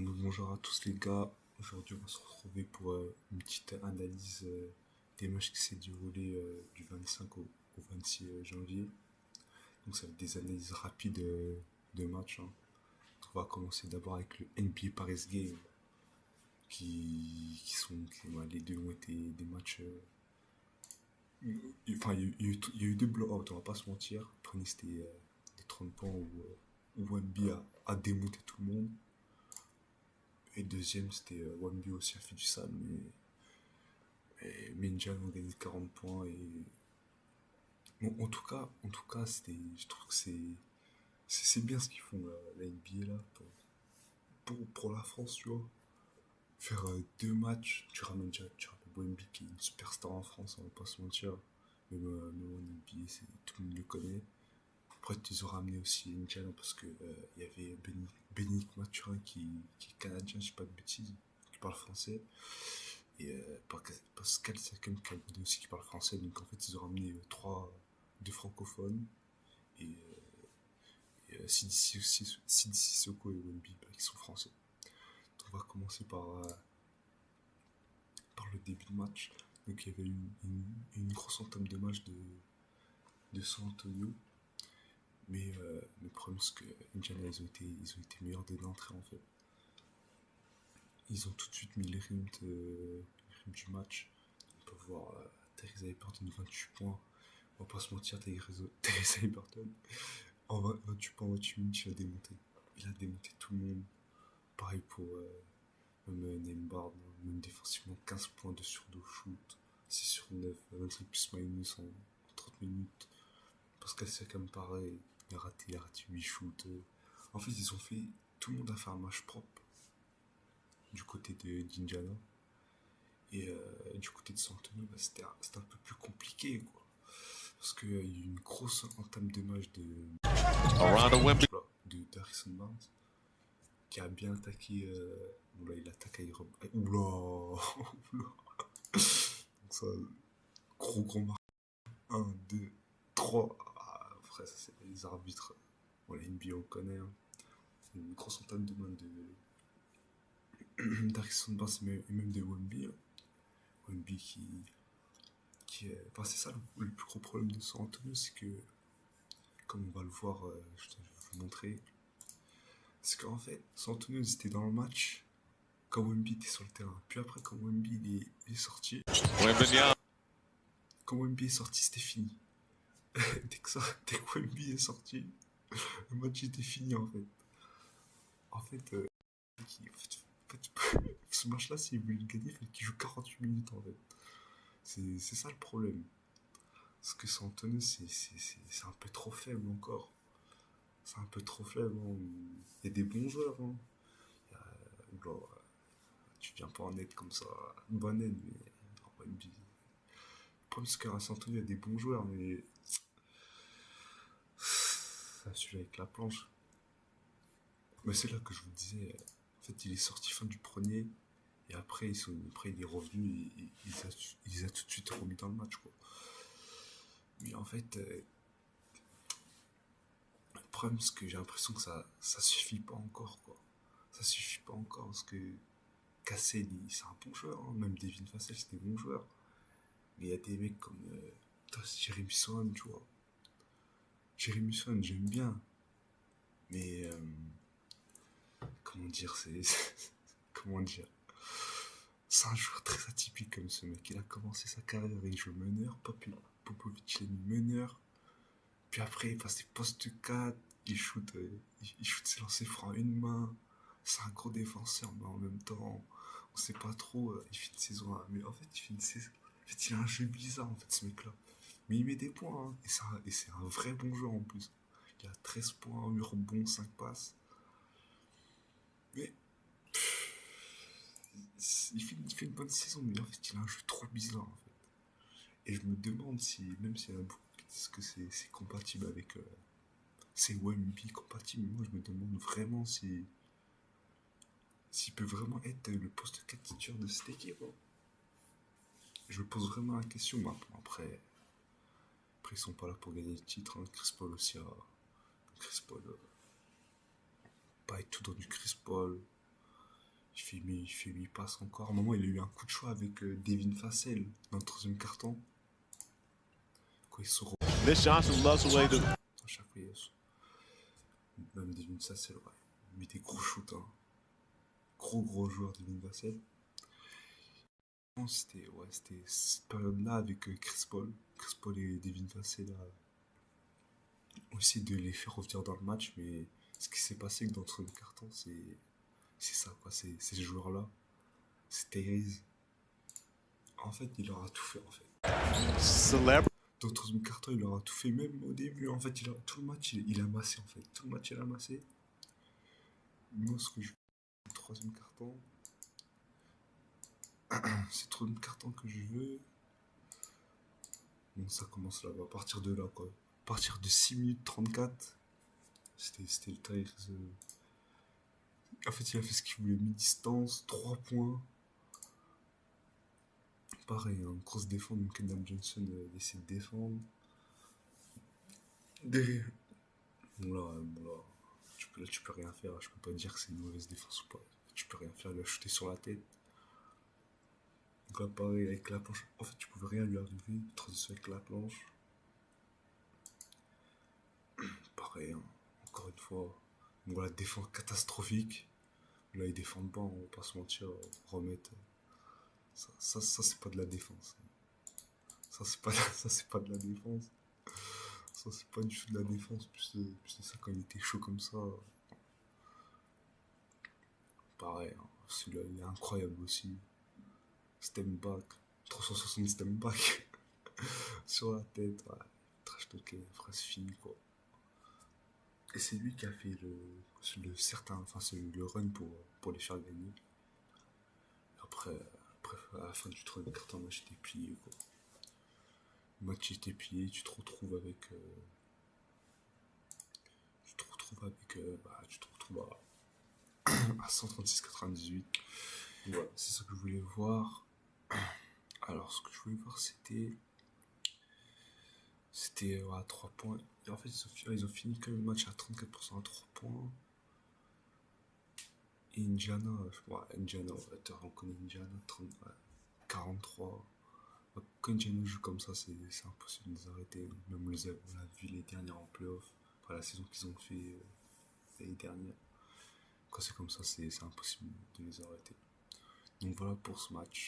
Donc, bonjour à tous les gars. Aujourd'hui, on va se retrouver pour une petite analyse des matchs qui s'est déroulé du 25 au 26 janvier. Donc, ça va être des analyses rapides de matchs, hein. On va commencer d'abord avec le NBA Paris Game, ouais, les deux ont été des matchs. Enfin, il y a eu deux blowouts, on va pas se mentir. Le premier, c'était des 30 points où Wemby a démonté tout le monde. Et le deuxième, c'était Wemby aussi a fait du sale, mais Ninja ont gagné 40 points. Et bon, en tout cas, je trouve que c'est bien ce qu'ils font la NBA là pour la France, tu vois. Faire deux matchs, tu ramènes Wemby qui est une superstar en France, on va pas se mentir. Mais en NBA, tout le monde le connaît. Après, tu les auras ramené aussi Ninja parce que il y avait Bénick Mathurin qui est canadien, je sais pas de bêtises, qui parle français. Et Pascal Siakam qui aussi qui parle français. Donc en fait, ils ont ramené deux francophones et Sidi Sissoko et Wemby qui sont français. Donc, on va commencer par le début de match. Donc il y avait une grosse entame de match de San Antonio. Mais le problème, c'est que Indiana, ils ont été meilleurs dès l'entrée en fait. Ils ont tout de suite mis les rimes du match. On peut voir Tyrese Haliburton 28 points. On va pas se mentir, Tyrese Haliburton en 28 points, 28 minutes, il a démonté tout le monde. Pareil pour même Nembard, même défensivement, 15 points de sur 2 shoot, 6 sur 9, 25 plus minus en 30 minutes. Pascal Siakam, pareil, il a raté 8 shoots. En fait, ils ont fait. Tout le monde a fait un match propre du côté d'Indiana. Et du côté de San Antonio, c'était un peu plus compliqué, quoi. Parce qu'il y a eu une grosse entame de match de Harrison Barnes qui a bien attaqué. Oula, il attaque à Irob. Oula, oula. Donc ça, gros marque. Un 2 3. Ah, frère, ça c'est les arbitres. Bon, la NBA on connaît, hein. Une grosse entame de match d'Harrison Barnes et même de Wemby, hein. Wemby enfin, c'est ça le plus gros problème de San Antonio, c'est que, comme on va le voir, je vais vous montrer, c'est qu'en fait, San Antonio ils étaient dans le match quand Wemby était sur le terrain. Puis après, quand Wemby il est sorti, quand Wemby est sorti, c'était fini. Dès que Wemby est sorti, le match était fini en fait. En fait, ce match-là, s'il voulait le gagner, il fallait qu'il joue 48 minutes en fait. C'est ça le problème. Parce que San Antonio, c'est un peu trop faible encore. C'est un peu trop faible, hein. Il y a des bons joueurs, hein. Genre, tu viens pas en aide comme ça, une bonne aide, mais le problème c'est qu'à San Antonio, il y a des bons joueurs, mais ça suit avec la planche. Mais c'est là que je vous disais, en fait, il est sorti fin du premier, et après, après il est revenu, et il les a tout de suite remis dans le match, quoi. Mais en fait, le problème, c'est que j'ai l'impression que ça suffit pas encore, quoi. Ça suffit pas encore, parce que Cassel, c'est un bon joueur, hein. Même Devin Vassell, c'est des bons joueurs. Mais il y a des mecs comme Jeremy Sohan, tu vois. Jeremy Sohan, j'aime bien. Mais comment dire, comment dire, c'est un joueur très atypique comme ce mec. Il a commencé sa carrière, il joue meneur. Popovic l'a mis meneur. Puis après, il passe des postes 4. Il shoot ses lancers francs à une main. C'est un gros défenseur, mais en même temps, on sait pas trop. Il fait une saison 1. Mais en fait, il fait une saison. En fait, il a un jeu bizarre, en fait, ce mec-là. Mais il met des points, hein. Et c'est un vrai bon joueur en plus. Il a 13 points, 8 rebonds, 5 passes. Mais il fait une bonne saison, mais en fait, il a un jeu trop bizarre, en fait. Et je me demande si, même s'il y en a beaucoup qui disent que c'est compatible avec. C'est Wemby compatible, mais moi je me demande vraiment s'il peut vraiment être le poste 4 titulaire de cette équipe, hein. Je me pose vraiment la question. Mais après, ils sont pas là pour gagner le titre, hein. Chris Paul aussi Chris Paul. Pas être tout dans du Chris Paul. il fait 8 passes encore. À un moment, il a eu un coup de choix avec Devin Vassell dans le troisième carton. Quand ils sont Miss Johnson loves the way the à chaque fois, même Devin Vassell, ouais. Il met des gros shoots, hein. Gros joueur Devin Vassell. C'était cette période-là avec Chris Paul. Chris Paul et Devin Vassell ont essayé de les faire revenir dans le match, mais ce qui s'est passé dans le troisième carton, c'est ça, quoi. C'est ces joueurs-là. C'est Tyrese. En fait, il aura tout fait, en fait. celebrity. Dans le troisième carton, il aura tout fait, même au début. En fait, tout le match, il a amassé, en fait. Tout le match, il a amassé. Moi, ce que je veux, le troisième carton, c'est le troisième carton que je veux. Bon, ça commence là, à partir de là, quoi. À partir de 6 minutes 34, c'était le Tyrese. En fait, il a fait ce qu'il voulait, mi-distance, 3 points. Pareil, hein, grosse défense, donc Kendall Johnson essaie de défendre. Derrière. Bon là, tu peux rien faire. Je peux pas dire que c'est une mauvaise défense ou pas. Tu peux rien faire, il a shooté sur la tête. Donc là, pareil, avec la planche. En fait, tu pouvais rien lui arriver. Transition avec la planche. Pareil, hein, encore une fois. Bon, la défense catastrophique. Là, ils défendent pas, on va pas se mentir. Remettre. Ça c'est pas de la défense. Ça, c'est pas de la défense. Ça, c'est pas du tout de la défense. Plus de ça, quand il était chaud comme ça. Pareil, hein, celui-là, il est incroyable aussi. Step back. 360 step back. Sur la tête. Ouais. Trash talker, phrase finie, quoi. Et c'est lui qui a fait le run pour les faire gagner. Après, à la fin du troisième carton, le match était plié, quoi. Le match était plié, tu te retrouves avec. Tu te retrouves à 136,98. Voilà, c'est ça que je voulais voir. Alors, ce que je voulais voir, c'était à 3 points. Et en fait, ils ont fini quand même le match à 34% à 3 points. Et Indiana, on connaît Indiana, 43. Quand Indiana joue comme ça, c'est impossible de les arrêter. Même on l'a vu les dernières en playoff, enfin, la saison qu'ils ont fait l'année dernière. Quand c'est comme ça, c'est impossible de les arrêter. Donc voilà pour ce match.